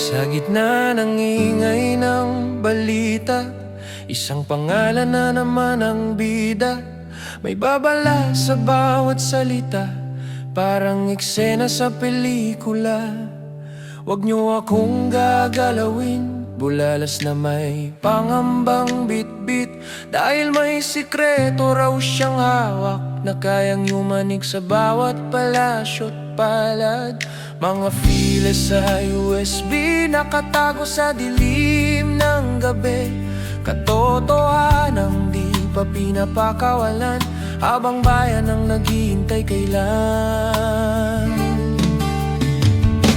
Sa gitna ng ingay ng balita, isang pangalan na naman ang bida. May babala sa bawat salita, parang eksena sa pelikula. Huwag niyo akong gagalawin, bulalas na may pangambang bitbit. Dahil may sikreto raw siyang hawak, na kayang yumanig sa bawat palasyo't palad. Mga files sa USB, nakatago sa dilim ng gabi. Katotohanang di pa pinapakawalan, habang bayan ang naghihintay kailan.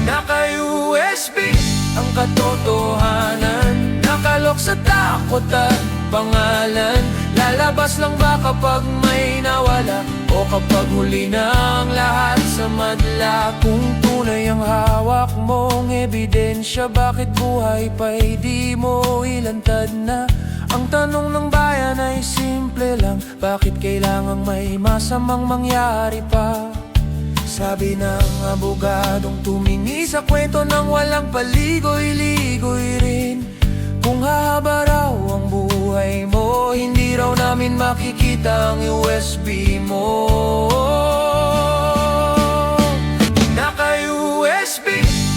Naka-USB ang katotohanan, nakalok sa takot at pangalan. Lalabas lang ba kapag may nawala, o kapag huli na ang lahat sa madla? Kung tunay ang hawak mong ebidensya, bakit buhay pa'y di mo ilantad na? Ang tanong ng bayan ay simple lang, bakit kailangang may masamang mangyari pa? Sabi ng abogadong tumingi sa kwento ng walang paligoy-ligoy rin, kung hahaba raw ang buhay mo, hindi raw namin makikita ang USB mo. Naka-USB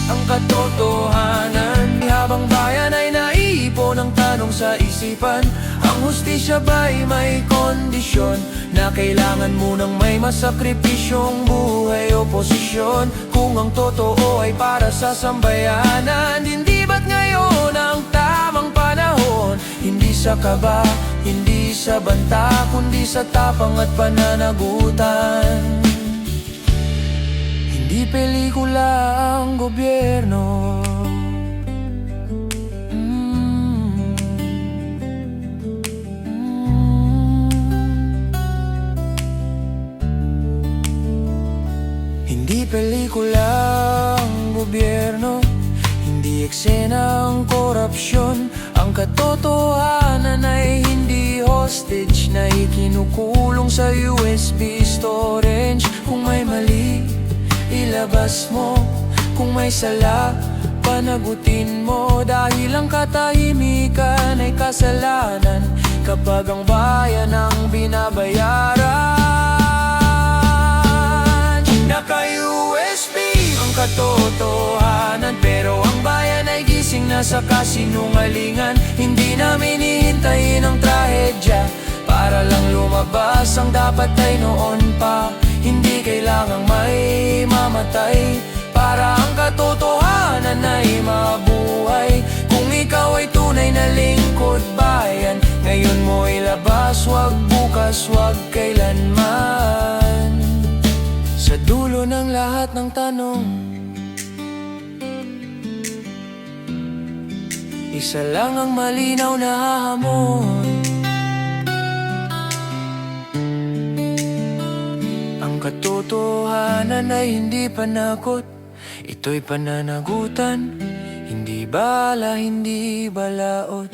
ang katotohanan, habang bayan ay naiipon ang tanong sa isipan. Ang hustisya ba'y may kondisyon, na kailangan munang may masakripisyong buhay o posisyon? Kung ang totoo ay para sa sambayanan, hindi ba't ngayon ang tamang panahon? Hindi sa kaba, hindi sa banta, kundi sa tapang at pananagutan. Hindi pelikula ang gobyerno, hindi pelikula ang gobyerno, hindi eksena ang korupsyon. Ang katotohanan ay hindi hostage na ikinukulong sa USB storage. Kung may mali, ilabas mo. Kung may sala, panagutin mo. Dahil ang katahimikan ay kasalanan kapag ang bayan ang binabayaran. Naka-USB ang katotohanan, pero ang bayan ay gising na sa kasinungalingan. Hindi namin hihintayin ang trahedya para lang lumabas ang dapat ay noon pa. Hindi kailangang may mamatay para ang katotohanan ay mabuhay. Kung ikaw ay tunay na lingkod bayan, ngayon mo ilabas, wag bukas, wag kailanman. Sa dulo ng lahat ng tanong, isa lang ang malinaw na hamon. Ang katotohanan ay hindi panakot, ito'y pananagutan. Hindi bala, hindi balaot.